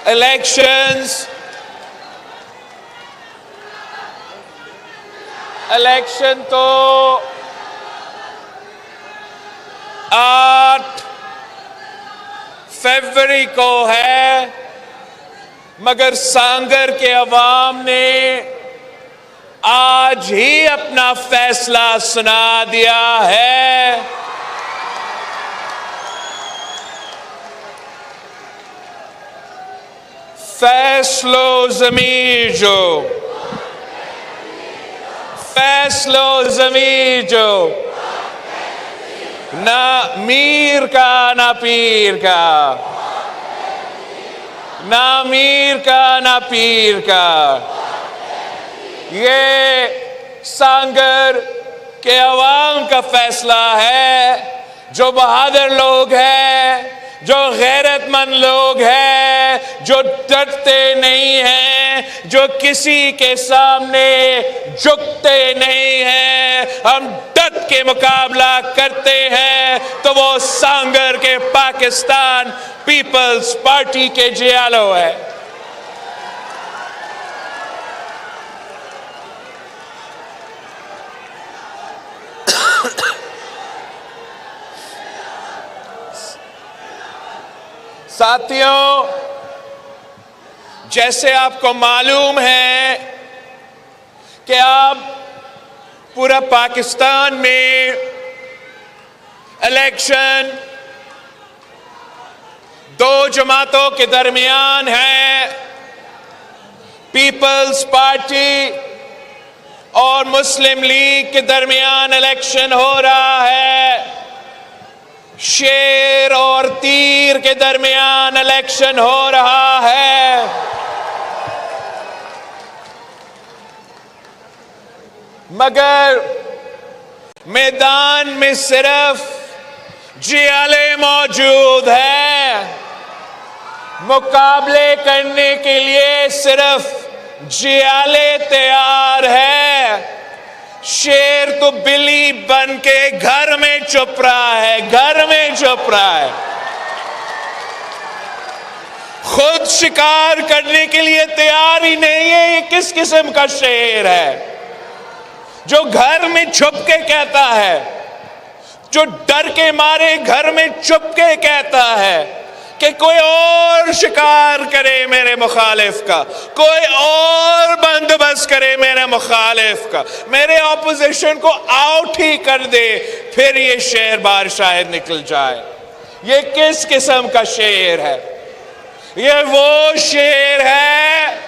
Election तो 8 फरवरी को है, मगर सांगर के अवाम ने आज ही अपना फैसला सुना दिया है। फैसलो ज़मीर जो, फैसलो ज़मीर जो, ना मीर का ना पीर का, ना मीर का ना पीर का। ये सांगर के अवाम का फैसला है। जो बहादुर लोग हैं, जो गैरतमंद लोग हैं, जो डरते नहीं हैं, जो किसी के सामने झुकते नहीं हैं, हम डट के मुकाबला करते हैं, तो वो सांगर के पाकिस्तान पीपल्स पार्टी के जियालो है। साथियों, जैसे आपको मालूम है कि अब पूरा पाकिस्तान में इलेक्शन 2 जमातों के दरमियान है। पीपल्स पार्टी और मुस्लिम लीग के दरमियान इलेक्शन हो रहा है। शेर और तीर के दरमियान इलेक्शन हो रहा है। मगर मैदान में सिर्फ जियाले मौजूद है। मुकाबले करने के लिए सिर्फ जियाले तैयार है। शेर तो बिल्ली बन के घर में छुप रहा है, घर में छुप रहा है। खुद शिकार करने के लिए तैयार ही नहीं है। ये किस किस्म का शेर है जो घर में छुप के कहता है, जो डर के मारे घर में छुप के कहता है कि कोई और शिकार करे मेरे मुखालिफ का, कोई और बंदोबस्त करे मेरे मुखालिफ का, मेरे ऑपोजिशन को आउट ही कर दे, फिर ये शेर बाहर शायद निकल जाए। ये किस किस्म का शेर है? ये वो शेर है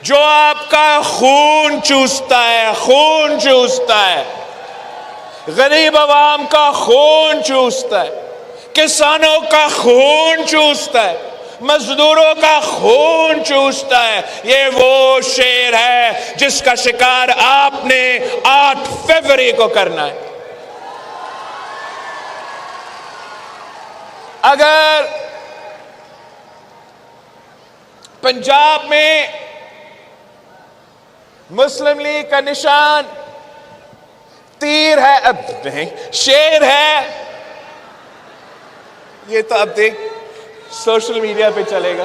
जो आपका खून चूसता है, खून चूसता है, गरीब आवाम का खून चूसता है, किसानों का खून चूसता है, मजदूरों का खून चूसता है। ये वो शेर है जिसका शिकार आपने 8 फरवरी को करना है। अगर पंजाब में मुस्लिम लीग का निशान तीर है, अब नहीं शेर है, ये तो अब देख सोशल मीडिया पे चलेगा।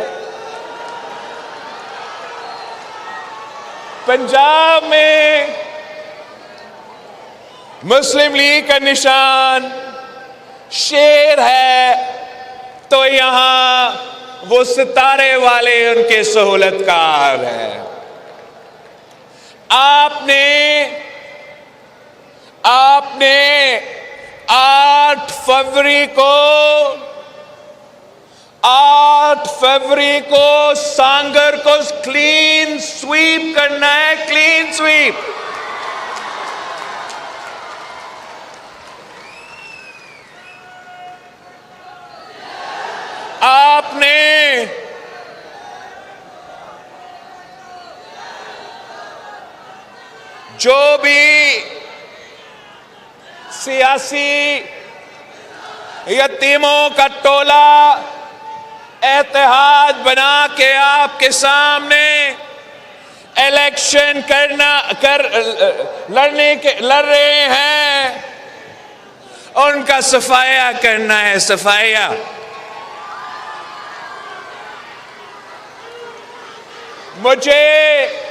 पंजाब में मुस्लिम लीग का निशान शेर है, तो यहां वो सितारे वाले उनके सहूलतकार हैं। आपने 8 फरवरी को सांगर को क्लीन स्वीप करना है, क्लीन स्वीप। आपने जो भी सियासी यतीमों का टोला इत्तेहाद बना के आपके सामने इलेक्शन लड़ रहे हैं, उनका सफाया करना है, सफाया। मुझे